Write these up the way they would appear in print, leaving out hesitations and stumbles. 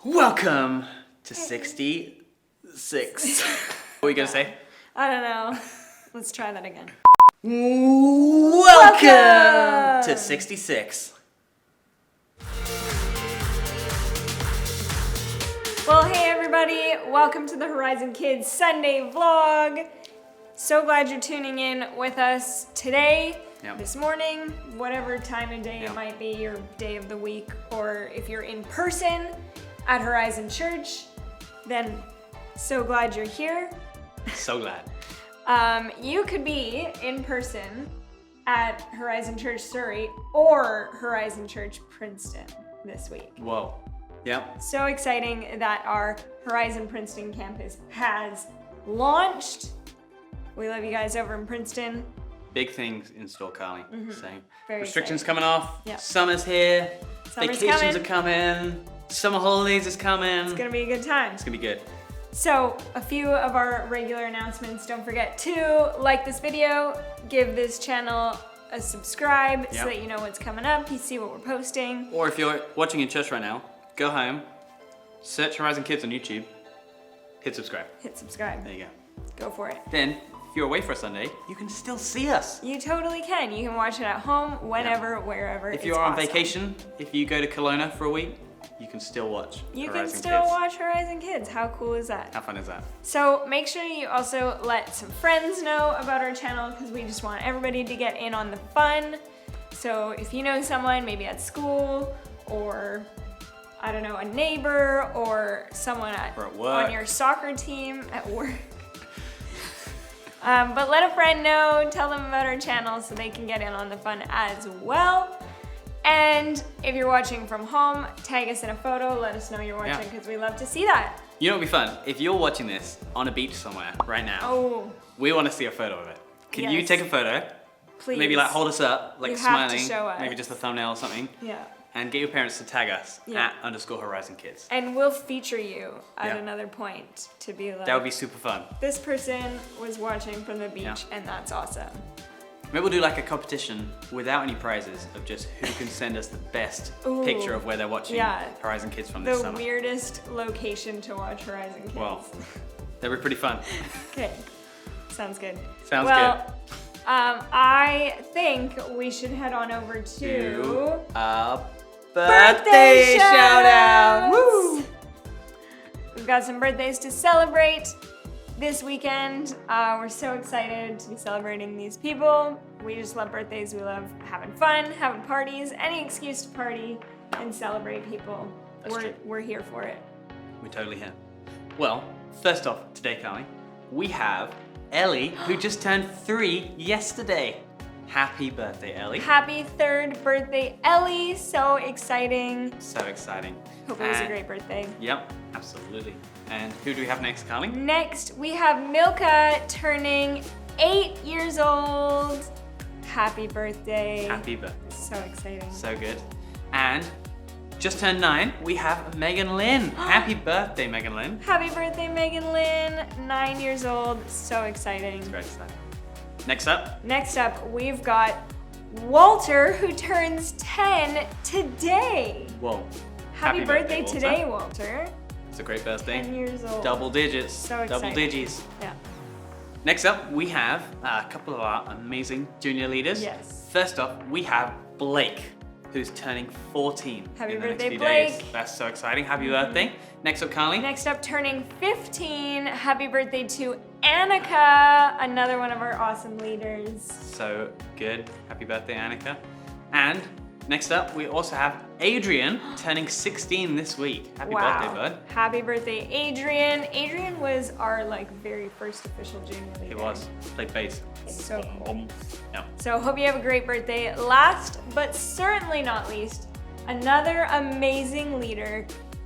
Welcome to 66. What are you going to say? I don't know. Let's try that again. Welcome to 66. Well, hey everybody. Welcome to the Horizon Kids Sunday vlog. So glad you're tuning in with us today, this morning, whatever time of day it might be, your day of the week, or if you're in person at Horizon Church, then so glad you're here. So glad. You could be in person at Horizon Church Surrey or Horizon Church Princeton this week. Whoa. Yep. So exciting that our Horizon Princeton campus has launched. We love you guys over in Princeton. Big things in store, Carly. So, Very restrictions exciting. coming off. Yep. Summer's here. Summer's Vacations coming. are coming. Summer holidays is coming. It's gonna be a good time. It's gonna be good. So, a few of our regular announcements. Don't forget to like this video, give this channel a subscribe so that you know what's coming up, you see what we're posting. Or if you're watching in church right now, go home, search Horizon Kids on YouTube, hit subscribe. Hit subscribe. There you go. Go for it. Then, if you're away for a Sunday, you can still see us. You totally can. You can watch it at home, whenever, wherever. If you're on vacation, if you go to Kelowna for a week, you can still watch You Horizon can still Kids. watch Horizon Kids. How cool is that? How fun is that? So make sure you also let some friends know about our channel because we just want everybody to get in on the fun. So if you know someone, maybe at school or I don't know, a neighbor or someone at work. on your soccer team at work. But let a friend know, tell them about our channel so they can get in on the fun as well. And if you're watching from home, tag us in a photo, let us know you're watching because we love to see that. You know what would be fun? If you're watching this on a beach somewhere right now, we want to see a photo of it. Can you take a photo? Please. Maybe like hold us up, like You smiling, have to show us. maybe just a thumbnail or something. Yeah. And get your parents to tag us Yeah. at _Horizon Kids. And we'll feature you at another point to be like, That would be super fun. this person was watching from the beach and that's awesome. Maybe we'll do like a competition without any prizes of just who can send us the best picture of where they're watching Horizon Kids from this The summer. weirdest location to watch Horizon Kids. Well, that'd be pretty fun. Okay, sounds good. Sounds good. I think we should head on over to a birthday shout out. Woo! We've got some birthdays to celebrate this weekend. We're so excited to be celebrating these people. We just love birthdays. We love having fun, having parties, any excuse to party and celebrate people. We're here for it. We're totally here. Well, first off, today, Carly, we have Ellie, who just turned 3 yesterday. Happy birthday, Ellie. Happy 3rd birthday, Ellie. So exciting. So exciting. Hope it was a great birthday. Yep, absolutely. And who do we have next, Carly? Next, we have Milka turning 8 years old. Happy birthday. Happy birthday. So exciting. So good. And just turned 9, we have Megan Lynn. Happy birthday, Megan Lynn. Happy birthday, Megan Lynn. 9 years old. So exciting. It's very exciting. Next up, we've got Walter, who turns 10 today. Whoa. Happy birthday today, Walter. It's a great birthday. 10 years old. Double digits. So exciting. Double digits. Yeah. Next up, we have a couple of our amazing junior leaders. Yes. First off, we have Blake, who's turning 14 Happy in the next birthday, few Blake. days. That's so exciting. Happy birthday. Next up, Carly. Next up, turning 15. Happy birthday to Annika, another one of our awesome leaders. So good. Happy birthday, Annika. And next up, we also have Adrian, turning 16 this week. Happy birthday, bud. Happy birthday, Adrian. Adrian was our very first official junior leader. He was. Played bass. It's so cool. Yeah. So hope you have a great birthday. Last, but certainly not least, another amazing leader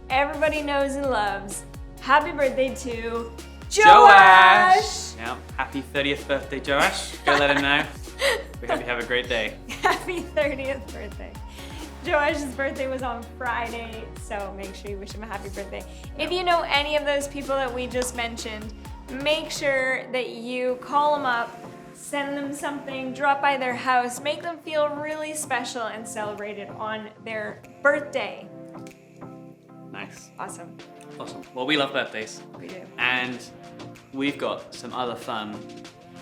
everybody knows and loves. Happy birthday to Joash! Yeah. Happy 30th birthday, Joash. Go let him know. We hope you have a great day. Happy 30th birthday. Joash's birthday was on Friday, so make sure you wish him a happy birthday. If you know any of those people that we just mentioned, make sure that you call them up, send them something, drop by their house, make them feel really special and celebrated on their birthday. Nice. Awesome. Awesome. Well, we love birthdays. We do. And we've got some other fun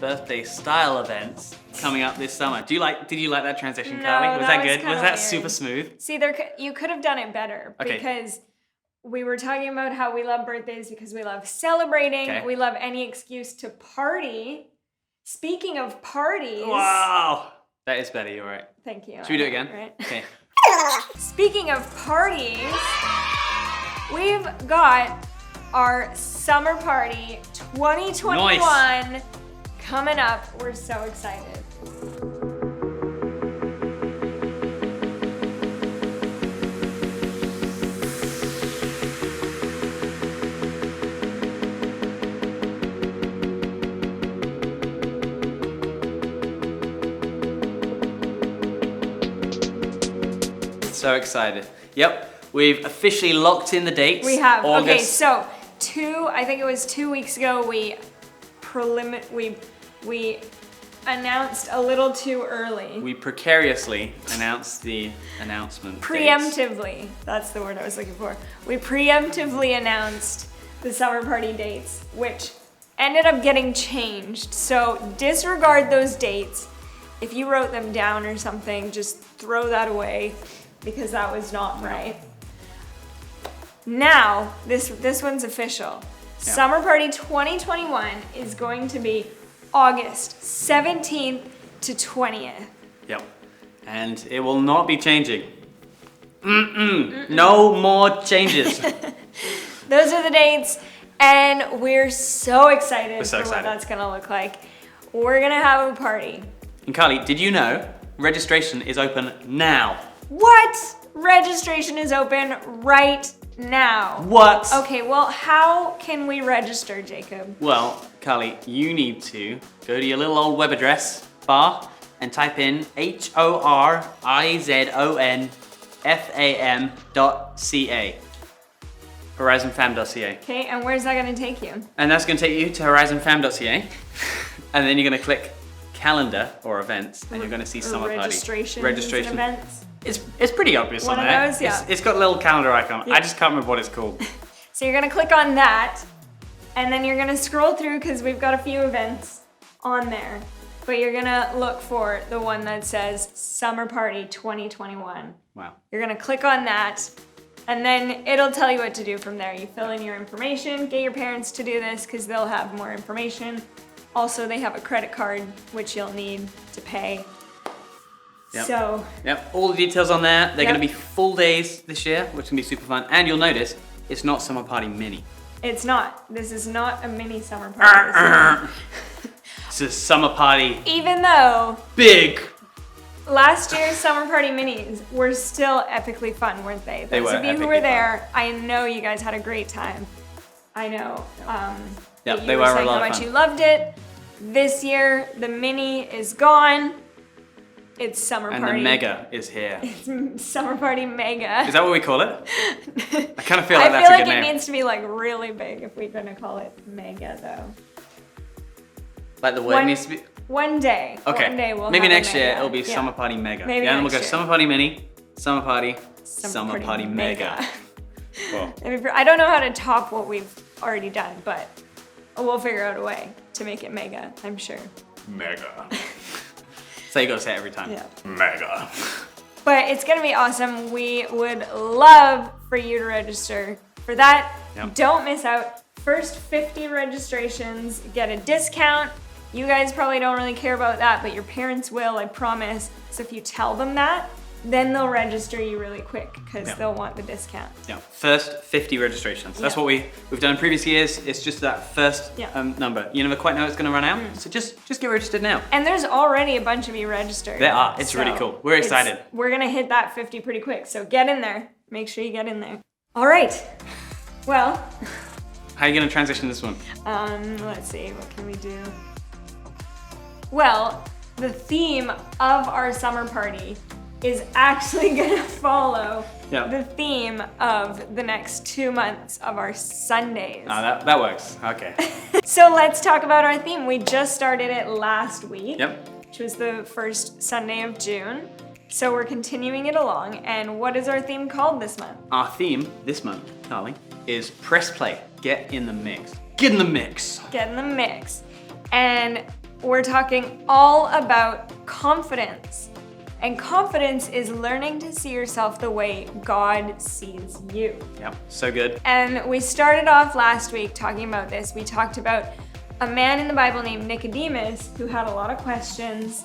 birthday style events coming up this summer. Did you like that transition, No, Carly? Was that good? kinda Was that weird. super smooth? See, you could have done it better because we were talking about how we love birthdays because we love celebrating. Okay. We love any excuse to party. Speaking of parties. Wow. That is better, you're right. Thank you. Should we do it again? Right? Okay. Speaking of parties, we've got our summer party 2021 coming up. We're so excited. So excited. Yep, we've officially locked in the dates. We have. August. Okay, so I think it was 2 weeks ago, we announced a little too early. We precariously announced the announcement dates. Preemptively, that's the word I was looking for. We preemptively announced the summer party dates, which ended up getting changed. So disregard those dates. If you wrote them down or something, just throw that away because that was not right. Now, this one's official. Yeah. Summer Party 2021 is going to be August 17th to 20th. Yep. And it will not be changing. No more changes. Those are the dates, and we're so excited We're so for excited. what that's gonna look like. We're gonna have a party. And Carly, did you know registration is open now? What? Registration is open right now. What? Okay, well, how can we register, Jacob? Well, Carly, you need to go to your little old web address bar and type in horizonfam.ca. horizonfam.ca. Okay, and where's that gonna take you? And that's going to take you to horizonfam.ca. And then you're going to click calendar or events, and you're going to see summer party. Registration. Registration. Events. It's pretty obvious One on of there. those, yeah. It's got a little calendar icon. Yeah. I just can't remember what it's called. So you're gonna click on that, and then you're gonna scroll through because we've got a few events on there. But you're gonna look for the one that says Summer Party 2021. Wow. You're gonna click on that, and then it'll tell you what to do from there. You fill in your information, get your parents to do this because they'll have more information. Also, they have a credit card, which you'll need to pay. Yep. So, Yep, all the details on there. They're Yep. going to be full days this year, which can be super fun. And you'll notice it's not Summer Party Mini. it's not. This is not a mini summer party. It's a Summer Party Even though Big. last year's summer party minis were still epically fun, weren't they? They Those were of you who epically were there, I know you guys had a great time. I know. Yep, that they you were a saying lot how of much fun. you loved it. This year, the mini is gone. It's summer And party. the Mega is here. Summer party mega. Is that what we call it? I kind of feel like I that's feel a like good it name. needs to be like really big if we're gonna call it mega though. Like the word needs to be... One day. Okay, One day we'll maybe have a next year mega. it'll be Yeah. Summer Party Mega. Maybe yeah, and we'll next go year. Summer Party Mini, Summer Party, Summer Party Mega. Well, I don't know how to top what we've already done, but we'll figure out a way to make it mega, I'm sure. Mega. So you gotta say it every time. Yeah. Mega. But it's gonna be awesome. We would love for you to register for that. Yep. Don't miss out. First 50 registrations get a discount. You guys probably don't really care about that, but your parents will, I promise. So if you tell them that, then they'll register you really quick because Yeah. they'll want the discount. Yeah, first 50 registrations. That's Yeah. what we've done in previous years. It's just that first Yeah. number. You never quite know it's gonna run out, so just get registered now. And there's already a bunch of you registered. There are. It's really cool. We're excited. We're gonna hit that 50 pretty quick, so get in there. Make sure you get in there. All right. Well, How are you gonna transition this one? let's see, what can we do? Well, the theme of our summer party is actually gonna follow Yeah. the theme of the next 2 months of our Sundays. That works. Okay. So let's talk about our theme. We just started it last week. Yep. Which was the first Sunday of June. So we're continuing it along, and what is our theme called this month? Our theme this month, Carly, is press play. Get in the mix. Get in the mix. Get in the mix. And we're talking all about confidence. And confidence is learning to see yourself the way God sees you. Yep, so good. And we started off last week talking about this. We talked about a man in the Bible named Nicodemus who had a lot of questions.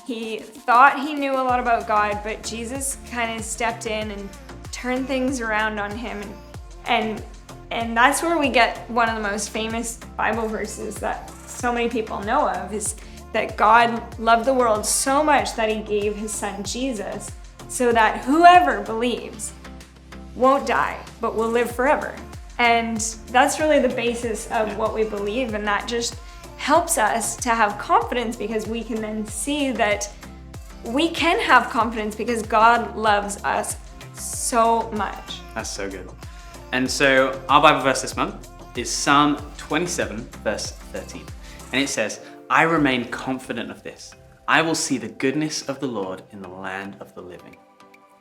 He thought he knew a lot about God, but Jesus kind of stepped in and turned things around on him. And that's where we get one of the most famous Bible verses that so many people know of, is that God loved the world so much that he gave his son Jesus so that whoever believes won't die, but will live forever. And that's really the basis of what we believe, and that just helps us to have confidence because we can then see that we can have confidence because God loves us so much. That's so good. And so our Bible verse this month is Psalm 27, verse 13. And it says, I remain confident of this. I will see the goodness of the Lord in the land of the living.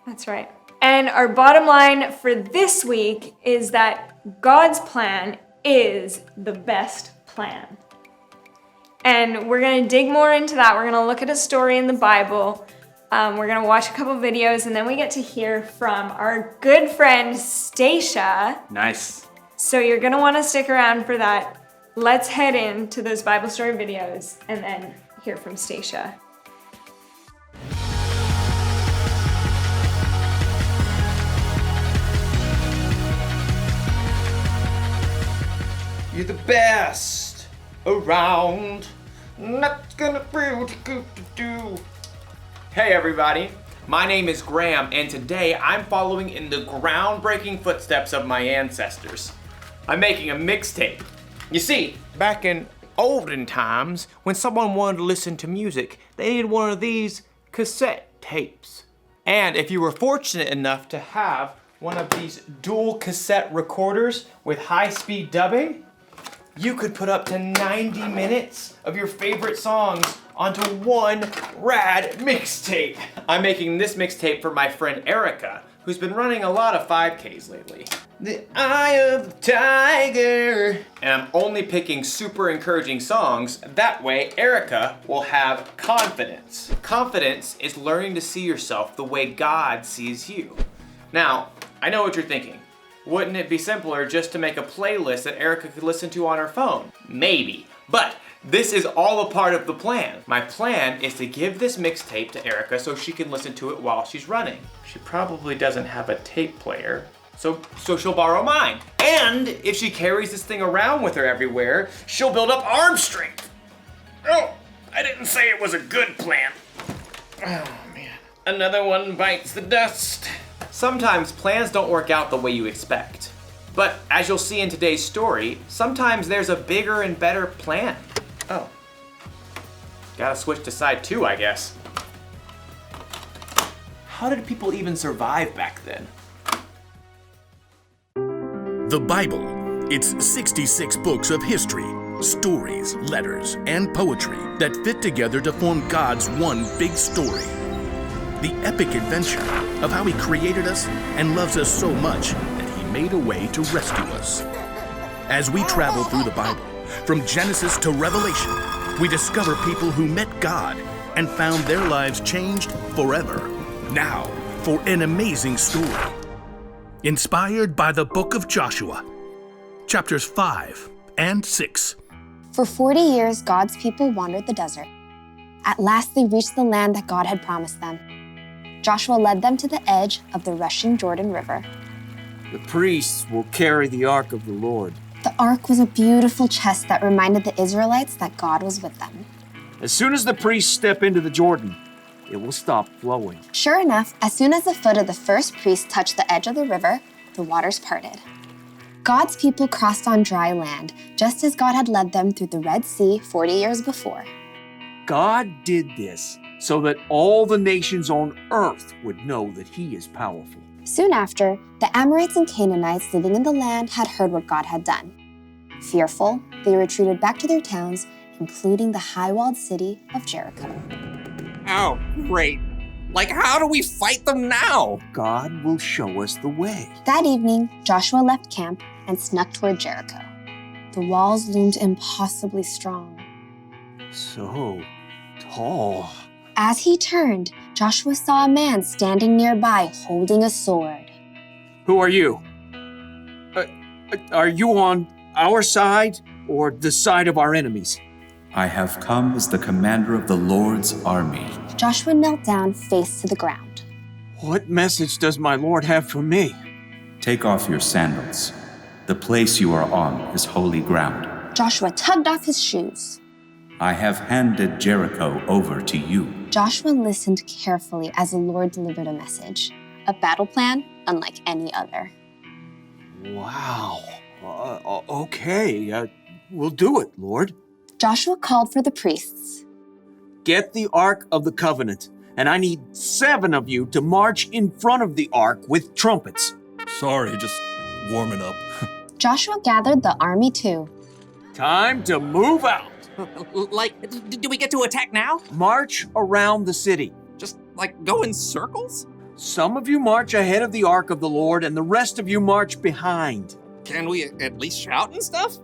That's right. And our bottom line for this week is that God's plan is the best plan. And we're going to dig more into that. We're going to look at a story in the Bible. We're going to watch a couple videos, and then we get to hear from our good friend, Stacia. Nice. So you're going to want to stick around for that. Let's head into those Bible story videos and then hear from Stacia. You're the best around. Not gonna be good to do. Hey everybody, my name is Graham, and today I'm following in the groundbreaking footsteps of my ancestors. I'm making a mixtape. You see, back in olden times, when someone wanted to listen to music, they needed one of these cassette tapes. And if you were fortunate enough to have one of these dual cassette recorders with high-speed dubbing, you could put up to 90 minutes of your favorite songs onto one rad mixtape. I'm making this mixtape for my friend Erica, who's been running a lot of 5Ks lately. The Eye of the Tiger. And I'm only picking super encouraging songs. That way, Erica will have confidence. Confidence is learning to see yourself the way God sees you. Now, I know what you're thinking. Wouldn't it be simpler just to make a playlist that Erica could listen to on her phone? Maybe, but this is all a part of the plan. My plan is to give this mixtape to Erica so she can listen to it while she's running. She probably doesn't have a tape player, so she'll borrow mine. And if she carries this thing around with her everywhere, she'll build up arm strength. Oh, I didn't say it was a good plan. Oh man, another one bites the dust. Sometimes plans don't work out the way you expect. But as you'll see in today's story, sometimes there's a bigger and better plan. Oh. Gotta switch to side 2, I guess. How did people even survive back then? The Bible. It's 66 books of history, stories, letters, and poetry that fit together to form God's one big story. The epic adventure of how he created us and loves us so much that he made a way to rescue us. As we travel through the Bible, from Genesis to Revelation, we discover people who met God and found their lives changed forever. Now, for an amazing story. Inspired by the book of Joshua, chapters 5 and 6. For 40 years, God's people wandered the desert. At last, they reached the land that God had promised them. Joshua led them to the edge of the rushing Jordan River. The priests will carry the ark of the Lord. The ark was a beautiful chest that reminded the Israelites that God was with them. As soon as the priests step into the Jordan, it will stop flowing. Sure enough, as soon as the foot of the first priest touched the edge of the river, the waters parted. God's people crossed on dry land, just as God had led them through the Red Sea 40 years before. God did this so that all the nations on earth would know that he is powerful. Soon after, the Amorites and Canaanites living in the land had heard what God had done. Fearful, they retreated back to their towns, including the high-walled city of Jericho. Oh, great. Like, how do we fight them now? God will show us the way. That evening, Joshua left camp and snuck toward Jericho. The walls loomed impossibly strong. So tall. As he turned, Joshua saw a man standing nearby holding a sword. Who are you? Are you on our side or the side of our enemies? I have come as the commander of the Lord's army. Joshua knelt down, face to the ground. What message does my Lord have for me? Take off your sandals. The place you are on is holy ground. Joshua tugged off his shoes. I have handed Jericho over to you. Joshua listened carefully as the Lord delivered a message, a battle plan unlike any other. Wow. Okay, we'll do it, Lord. Joshua called for the priests. Get the Ark of the Covenant, and I need 7 of you to march in front of the Ark with trumpets. Sorry, just warming up. Joshua gathered the army too. Time to move out. Like, do we get to attack now? March around the city. Just, like, go in circles? Some of you march ahead of the Ark of the Lord, and the rest of you march behind. Can we at least shout and stuff?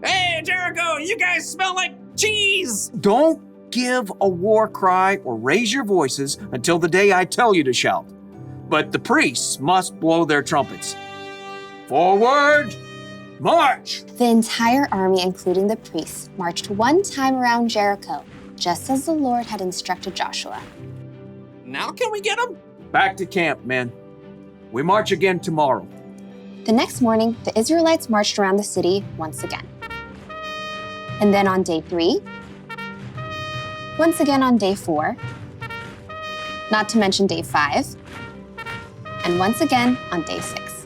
Hey, Jericho, you guys smell like cheese! Don't give a war cry or raise your voices until the day I tell you to shout. But the priests must blow their trumpets. Forward, march! The entire army, including the priests, marched one time around Jericho, just as the Lord had instructed Joshua. Now can we get them? Back to camp, men. We march again tomorrow. The next morning, the Israelites marched around the city once again. And then on day 3, once again on day 4, not to mention day 5, and once again on day 6.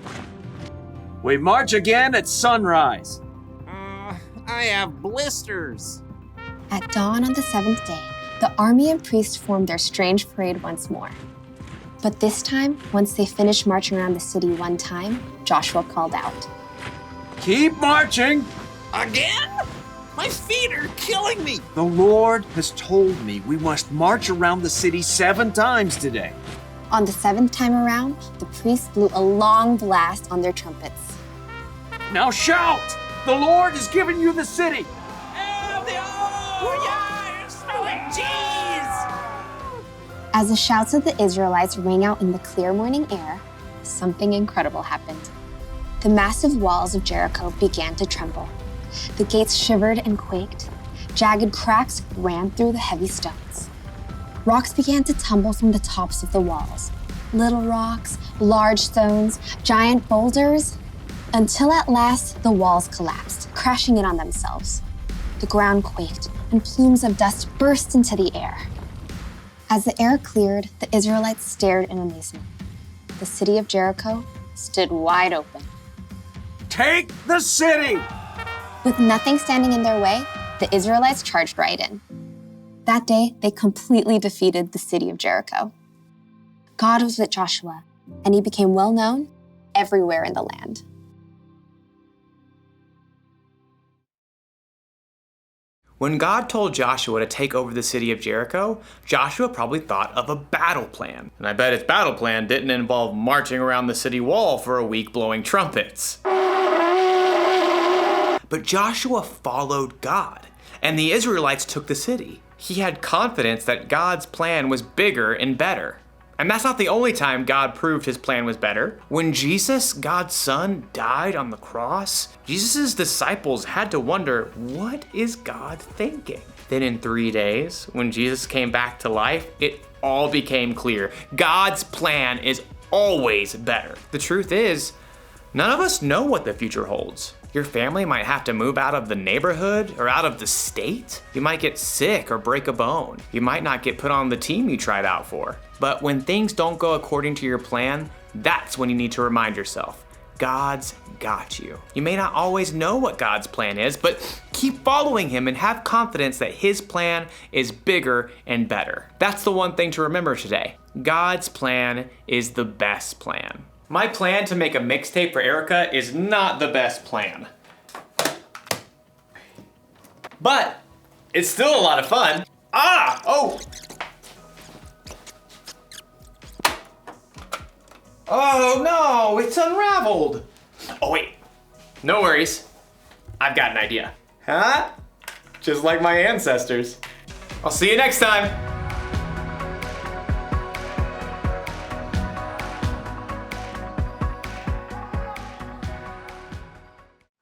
We march again at sunrise. I have blisters. At dawn on the 7th day, the army and priests formed their strange parade once more. But this time, once they finished marching around the city one time, Joshua called out, Keep marching! Again? My feet are killing me. The Lord has told me we must march around the city 7 times today. On the 7th time around, the priests blew a long blast on their trumpets. Now shout! The Lord has given you the city! You're smelling cheese! As the shouts of the Israelites rang out in the clear morning air, something incredible happened. The massive walls of Jericho began to tremble. The gates shivered and quaked. Jagged cracks ran through the heavy stones. Rocks began to tumble from the tops of the walls. Little rocks, large stones, giant boulders, until at last the walls collapsed, crashing in on themselves. The ground quaked, and plumes of dust burst into the air. As the air cleared, the Israelites stared in amazement. The city of Jericho stood wide open. Take the city! With nothing standing in their way, the Israelites charged right in. That day, they completely defeated the city of Jericho. God was with Joshua, and he became well known everywhere in the land. When God told Joshua to take over the city of Jericho, Joshua probably thought of a battle plan. And I bet his battle plan didn't involve marching around the city wall for a week blowing trumpets. But Joshua followed God, and the Israelites took the city. He had confidence that God's plan was bigger and better. And that's not the only time God proved his plan was better. When Jesus, God's son, died on the cross, Jesus' disciples had to wonder, what is God thinking? Then in 3 days, when Jesus came back to life, it all became clear. God's plan is always better. The truth is, none of us know what the future holds. Your family might have to move out of the neighborhood or out of the state. You might get sick or break a bone. You might not get put on the team you tried out for. But when things don't go according to your plan, that's when you need to remind yourself, God's got you. You may not always know what God's plan is, but keep following him and have confidence that his plan is bigger and better. That's the one thing to remember today. God's plan is the best plan. My plan to make a mixtape for Erica is not the best plan. But it's still a lot of fun. Oh no, it's unraveled. Oh wait, no worries. I've got an idea. Huh? Just like my ancestors. I'll see you next time.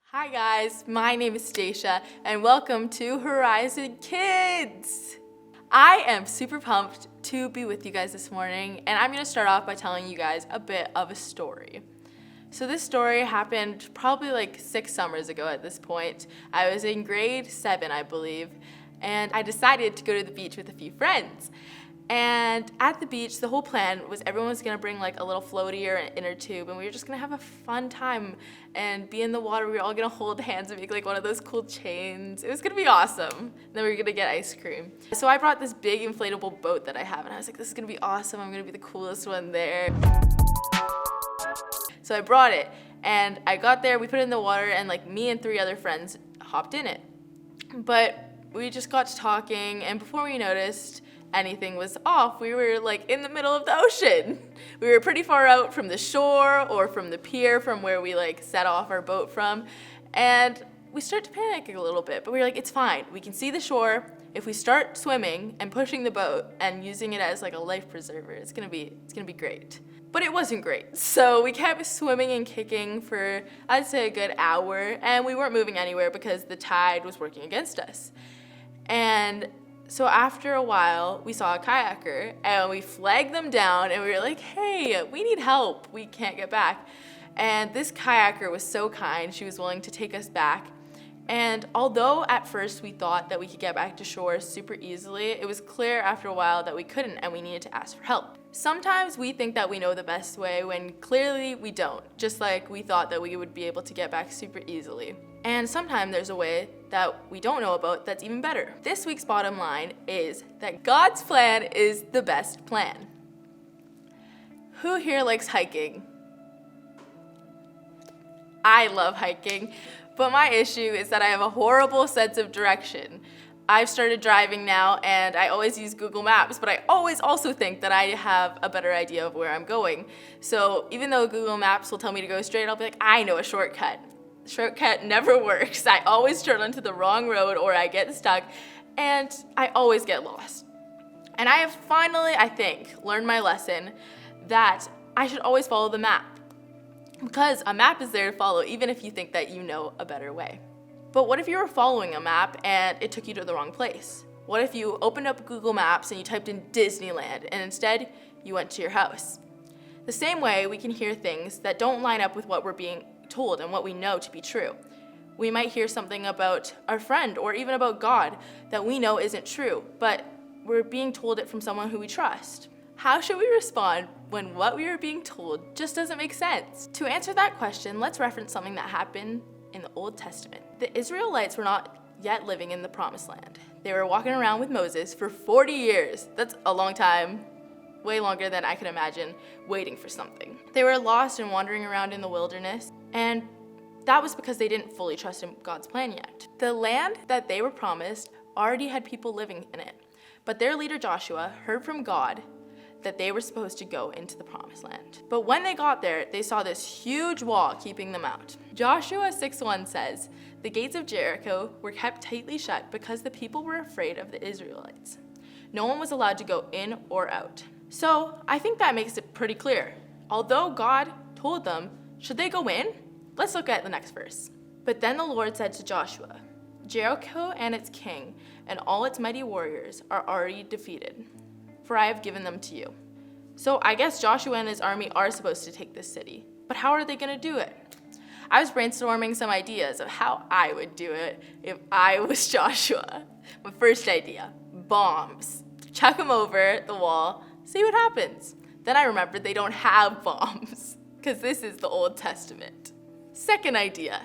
Hi guys, my name is Stacia and welcome to Horizon Kids. I am super pumped to be with you guys this morning, and I'm going to start off by telling you guys a bit of a story. So this story happened probably like 6 summers ago at this point. I was in grade 7, I believe, and I decided to go to the beach with a few friends. And at the beach, the whole plan was everyone was gonna bring like a little floaty or an inner tube, and we were just gonna have a fun time and be in the water. We were all gonna hold hands and make like one of those cool chains. It was gonna be awesome. And then we were gonna get ice cream. So I brought this big inflatable boat that I have, and I was like, this is gonna be awesome. I'm gonna be the coolest one there. So I brought it, and I got there, we put it in the water, and like me and 3 other friends hopped in it. But we just got to talking, and before we noticed anything was off, we were like in the middle of the ocean. We were pretty far out from the shore or from the pier from where we like set off our boat from, and we start to panic a little bit, but we were like, it's fine. We can see the shore. If we start swimming and pushing the boat and using it as like a life preserver, it's gonna be great. But it wasn't great. So we kept swimming and kicking for, I'd say, a good hour, and we weren't moving anywhere because the tide was working against us. And so after a while, we saw a kayaker, and we flagged them down, and we were like, hey, we need help. We can't get back. And this kayaker was so kind. She was willing to take us back. And although at first we thought that we could get back to shore super easily, it was clear after a while that we couldn't, and we needed to ask for help. Sometimes we think that we know the best way when clearly we don't, just like we thought that we would be able to get back super easily. And sometimes there's a way that we don't know about that's even better. This week's bottom line is that God's plan is the best plan. Who here likes hiking? I love hiking, but my issue is that I have a horrible sense of direction. I've started driving now, and I always use Google Maps, but I always also think that I have a better idea of where I'm going. So even though Google Maps will tell me to go straight, I'll be like, I know a shortcut. Shortcut never works. I always turn onto the wrong road, or I get stuck, and I always get lost. And I have finally, I think, learned my lesson that I should always follow the map, because a map is there to follow even if you think that you know a better way. But what if you were following a map and it took you to the wrong place? What if you opened up Google Maps and you typed in Disneyland, and instead you went to your house? The same way, we can hear things that don't line up with what we're being told and what we know to be true. We might hear something about our friend or even about God that we know isn't true, but we're being told it from someone who we trust. How should we respond when what we are being told just doesn't make sense? To answer that question, let's reference something that happened in the Old Testament. The Israelites were not yet living in the Promised Land. They were walking around with Moses for 40 years. That's a long time, way longer than I can imagine waiting for something. They were lost and wandering around in the wilderness, and that was because they didn't fully trust in God's plan yet. The land that they were promised already had people living in it, but their leader Joshua heard from God that they were supposed to go into the Promised Land. But when they got there, they saw this huge wall keeping them out. Joshua 6:1 says, the gates of Jericho were kept tightly shut because the people were afraid of the Israelites. No one was allowed to go in or out. So I think that makes it pretty clear. Although God told them, should they go in? Let's look at the next verse. But then the Lord said to Joshua, Jericho and its king and all its mighty warriors are already defeated, for I have given them to you. So I guess Joshua and his army are supposed to take this city, but how are they gonna do it? I was brainstorming some ideas of how I would do it if I was Joshua. My first idea, bombs. Chuck them over the wall, see what happens. Then I remembered they don't have bombs, because this is the Old Testament. Second idea,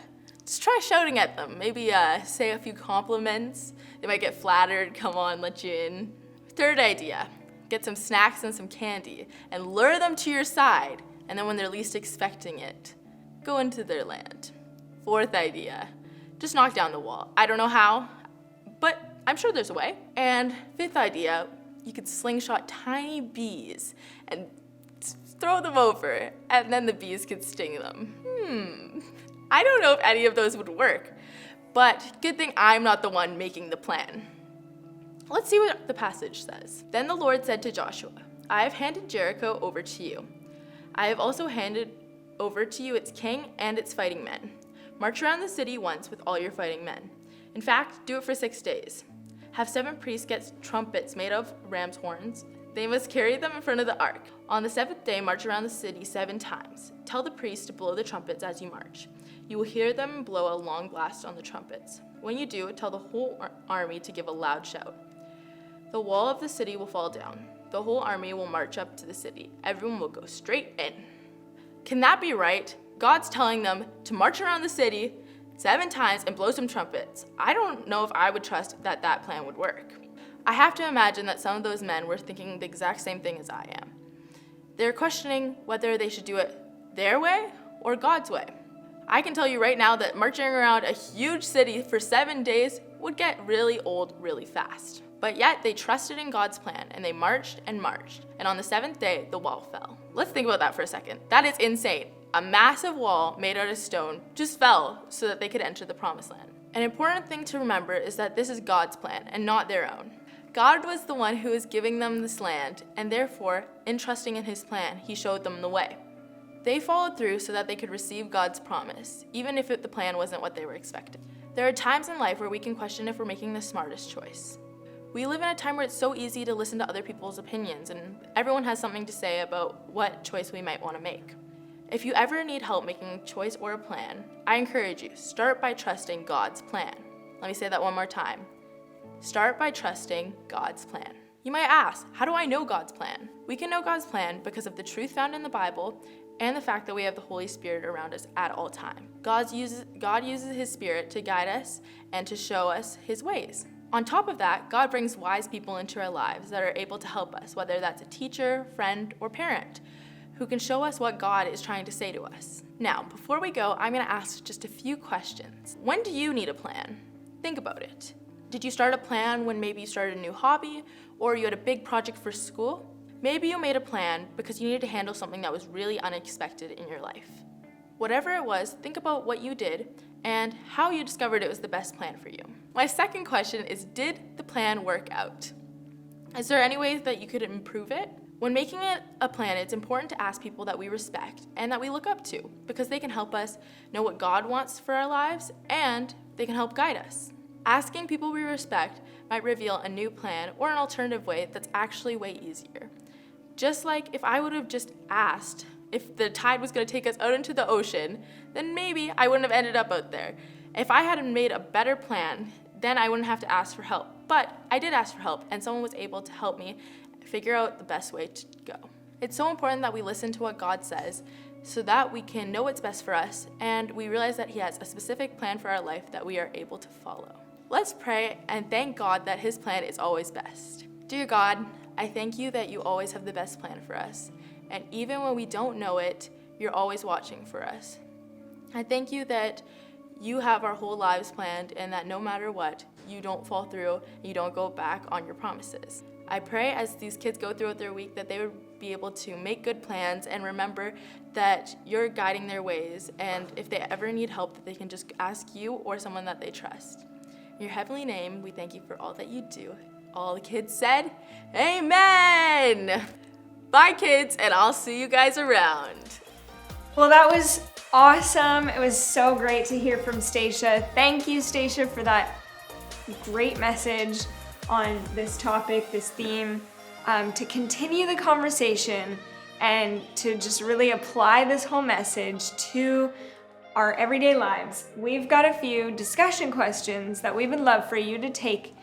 just try shouting at them. Maybe say a few compliments. They might get flattered, come on, let you in. Third idea, get some snacks and some candy and lure them to your side, and then when they're least expecting it, go into their land. Fourth idea, just knock down the wall. I don't know how, but I'm sure there's a way. And fifth idea, you could slingshot tiny bees and throw them over, and then the bees could sting them. I don't know if any of those would work, but good thing I'm not the one making the plan. Let's see what the passage says. Then the Lord said to Joshua, I have handed Jericho over to you. I have also handed over to you its king and its fighting men. March around the city once with all your fighting men. In fact, do it for 6 days. Have 7 priests get trumpets made of ram's horns. They must carry them in front of the ark. On the 7th day, march around the city 7 times. Tell the priests to blow the trumpets as you march. You will hear them blow a long blast on the trumpets. When you do, tell the whole army to give a loud shout. The wall of the city will fall down. The whole army will march up to the city. Everyone will go straight in. Can that be right? God's telling them to march around the city 7 times and blow some trumpets. I don't know if I would trust that that plan would work. I have to imagine that some of those men were thinking the exact same thing as I am. They're questioning whether they should do it their way or God's way. I can tell you right now that marching around a huge city for 7 days would get really old really fast. But yet they trusted in God's plan and they marched, and on the 7th day, the wall fell. Let's think about that for a second. That is insane. A massive wall made out of stone just fell so that they could enter the promised land. An important thing to remember is that this is God's plan and not their own. God was the one who was giving them this land, and therefore, in trusting in his plan, he showed them the way. They followed through so that they could receive God's promise, even if the plan wasn't what they were expecting. There are times in life where we can question if we're making the smartest choice. We live in a time where it's so easy to listen to other people's opinions, and everyone has something to say about what choice we might want to make. If you ever need help making a choice or a plan, I encourage you, start by trusting God's plan. Let me say that one more time. Start by trusting God's plan. You might ask, how do I know God's plan? We can know God's plan because of the truth found in the Bible and the fact that we have the Holy Spirit around us at all times. God uses his Spirit to guide us and to show us his ways. On top of that, God brings wise people into our lives that are able to help us, whether that's a teacher, friend, or parent, who can show us what God is trying to say to us. Now, before we go, I'm going to ask just a few questions. When do you need a plan? Think about it. Did you start a plan when maybe you started a new hobby, or you had a big project for school? Maybe you made a plan because you needed to handle something that was really unexpected in your life. Whatever it was, think about what you did and how you discovered it was the best plan for you. My second question is, did the plan work out? Is there any ways that you could improve it? When making it a plan, it's important to ask people that we respect and that we look up to, because they can help us know what God wants for our lives and they can help guide us. Asking people we respect might reveal a new plan or an alternative way that's actually way easier. Just like if I would have just asked if the tide was going to take us out into the ocean, then maybe I wouldn't have ended up out there. If I had made a better plan, then I wouldn't have to ask for help. But I did ask for help, and someone was able to help me figure out the best way to go. It's so important that we listen to what God says so that we can know what's best for us, and we realize that he has a specific plan for our life that we are able to follow. Let's pray and thank God that his plan is always best. Dear God, I thank you that you always have the best plan for us. And even when we don't know it, you're always watching for us. I thank you that you have our whole lives planned and that no matter what, you don't fall through, you don't go back on your promises. I pray as these kids go throughout their week that they would be able to make good plans and remember that you're guiding their ways, and if they ever need help, that they can just ask you or someone that they trust. In your heavenly name, we thank you for all that you do. All the kids said, amen! Bye, kids, and I'll see you guys around. Well, that was awesome. It was so great to hear from Stacia. Thank you, Stacia, for that great message on this topic, this theme, to continue the conversation and to just really apply this whole message to our everyday lives. We've got a few discussion questions that we would love for you to take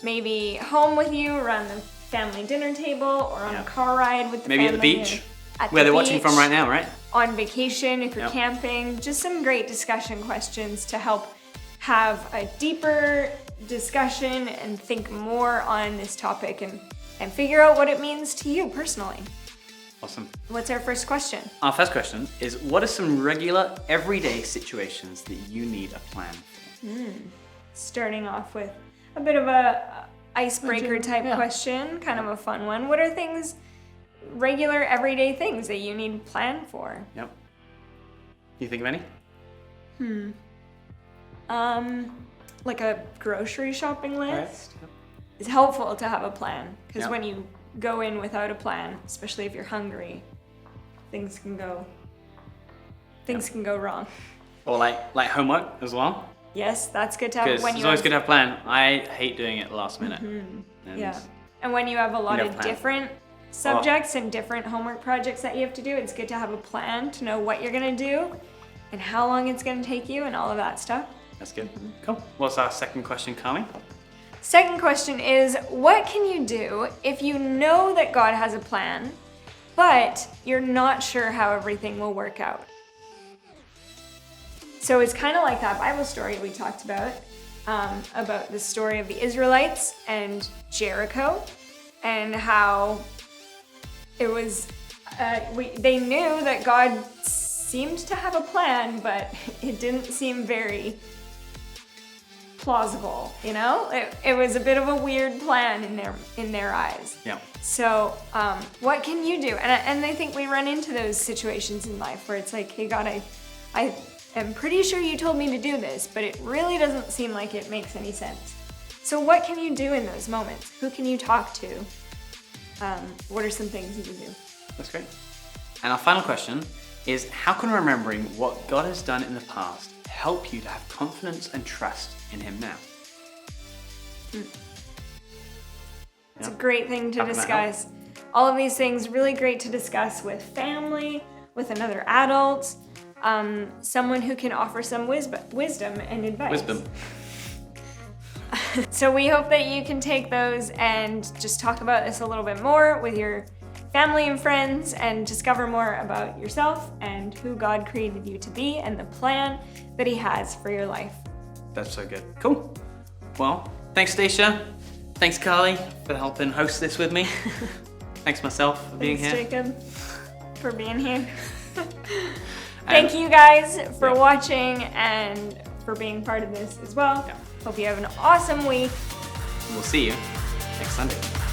maybe home with you around the family dinner table or on a car ride with the maybe family. Maybe at the beach, where they're watching from right now, right? On vacation, if you're camping. Just some great discussion questions to help have a deeper discussion and think more on this topic and figure out what it means to you personally. Awesome. What's our first question? Our first question is, what are some regular, everyday situations that you need a plan for? Starting off with a bit of a icebreaker type question, kind of a fun one. What are things regular everyday things that you need to plan for. Yep. You think of any? Like a grocery shopping list. Yep. It's helpful to have a plan, because Yep. when you go in without a plan, especially if you're hungry, things can go wrong. Or like homework as well. Yes, that's good to have Because when it's you always have, good to have a plan. I hate doing it last minute. And yeah. And when you have a lot You of have a plan. different subjects and different homework projects that you have to do, it's good to have a plan to know what you're gonna do and how long it's gonna take you and all of that stuff. That's good. Cool. What's our second question, Carly? Second question is, what can you do if you know that God has a plan, but you're not sure how everything will work out? So it's kind of like that Bible story we talked about the story of the Israelites and Jericho, and how it was, they knew that God seemed to have a plan, but it didn't seem very plausible, you know? It was a bit of a weird plan in their eyes. Yeah. So what can you do? And I think we run into those situations in life where it's like, hey God, I am pretty sure you told me to do this, but it really doesn't seem like it makes any sense. So what can you do in those moments? Who can you talk to? What are some things you can do? That's great. And our final question is, how can remembering what God has done in the past help you to have confidence and trust in Him now? It's a great thing to How can that help? discuss. All of these things really great to discuss with family, with another adult, someone who can offer some wisdom and advice. Wisdom. So we hope that you can take those and just talk about this a little bit more with your family and friends and discover more about yourself and who God created you to be and the plan that He has for your life. That's so good. Cool. Well, thanks, Stacia. Thanks, Carly, for helping host this with me. Thanks myself for being Thanks, here. Jacob, for being here. Thank you guys for watching and for being part of this as well. Yeah. Hope you have an awesome week. We'll see you next Sunday.